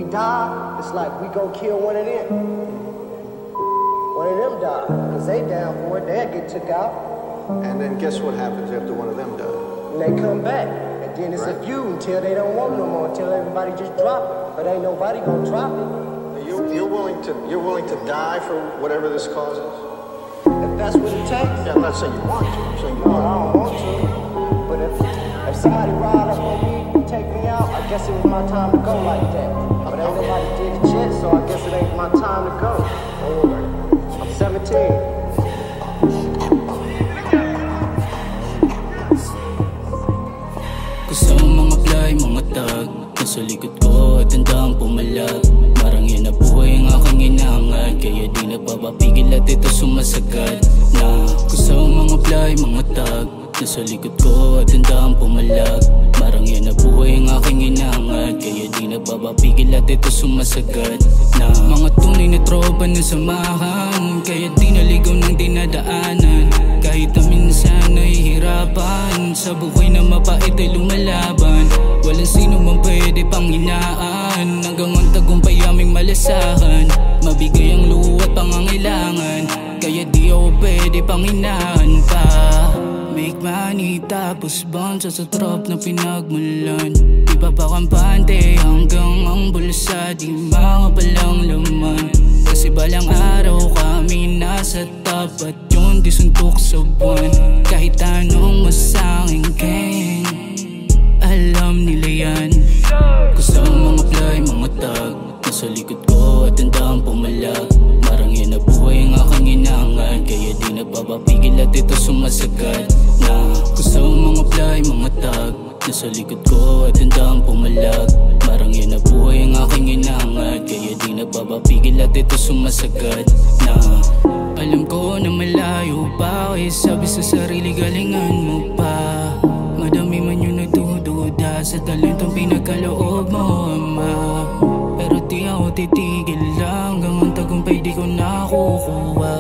we die, it's like we go kill one of them. One of them die, because they down for it, they'll get took out. And then guess what happens after one of them dies? And they come back, and then it's a feud until they don't want no more, until everybody just drop it. But ain't nobody gonna drop it. You're willing to die for whatever this causes? If that's what it takes. Yeah, I'm not saying you want to, I'm saying you No, want I don't want to. But if somebody ride up on me and take me out, I guess it was my time to go like that. But ain't nobody did it yet, so I guess it ain't my time to go. Don't worry. I'm 17. Gusto mga fly, mga tag nasa likod ko at handang pumalag. Marang yan na buhay ang aking inangad, kaya di na papapigil at ito sumasagad na. Gusto mga fly, mga tag nasa likod ko at handang pumalag. Marang yan na buhay ang aking inangad, kaya di na papapigil at ito sumasagad na. Mga tunay na tropa na samahan, kaya di naligaw ng dinadaanan. Kahit na minsan nahihirapan, sa buhay na mapait ay lumalaban. Walang sino man pwede pang hinaan, hanggang ang tagumpay aming malasahan. Mabigay ang luha at pangangailangan, kaya di ako pwede pang hinaan pa. Make money tapos bounce sa trop na pinagmulan. Di pa pa kampante hanggang ang bulsa di mga palang laman. Kasi balang araw kami nasa top at yun di suntok sa buwan. Kahit anong masanging king, alam nila yan. Gusto mga fly, mga tag nasa likod ko at handang pumalag. Marang yan na buhay ang aking inangad, kaya di nagpapapigil at ito sumasagad na. Gusto mga fly, mga tag nasa likod ko at handang pumalag. Marang yan na buhay ang aking inangad, kaya di nagpapapigil at ito sumasagad na. Alam ko na malayo pa, kaya sabi sa sarili galingan mo pa. Madami man yung nagdududa sa talentong pinagkaloob mo, ama. Pero di ako titigil lang, hanggang ang tagumpay di ko nakukuha.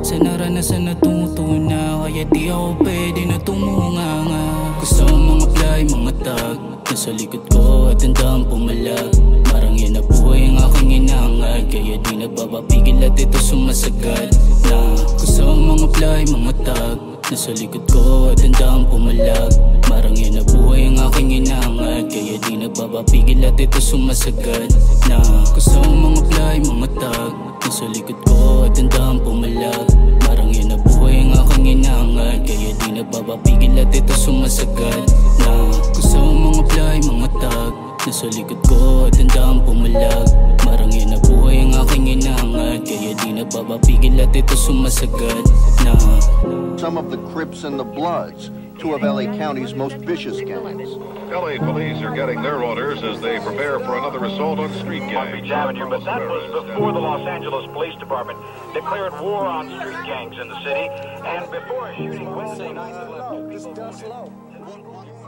Sa naranasan natutuna, kaya di ako pwede na tumunganga. Gusto mga fly, mga tag nasa likod ko at handang pumalag. Marang yan na buhay ang aking inangad, kaya di nagpapapigil at ito sumasagad na. Gusto mga fly, mga tag nasa likod ko at handang pumalag. Marang yan na buhay ang aking inangad, kaya di nagpapapigil at ito sumasagad na. Gusto mga fly, mga tag nasa likod ko at handang pumalag. Marang yan na buhay ang aking inangad, kaya di nagpapapigil at ito sumasagad na. Gusto mga fly, mga tag nasa likod ko at handang pumalag. Marang yan na buhay ang aking inangad, kaya di nagpapapigil at ito sumasagad na. Some of the Crips and the Bloods, two of LA County's most vicious gangs. LA police are getting their orders as they prepare for another assault on street gangs. Long Beach Avenue, but that was before the Los Angeles Police Department declared war on street gangs in the city, and before a shooting Wednesday night that left 2 people wounded.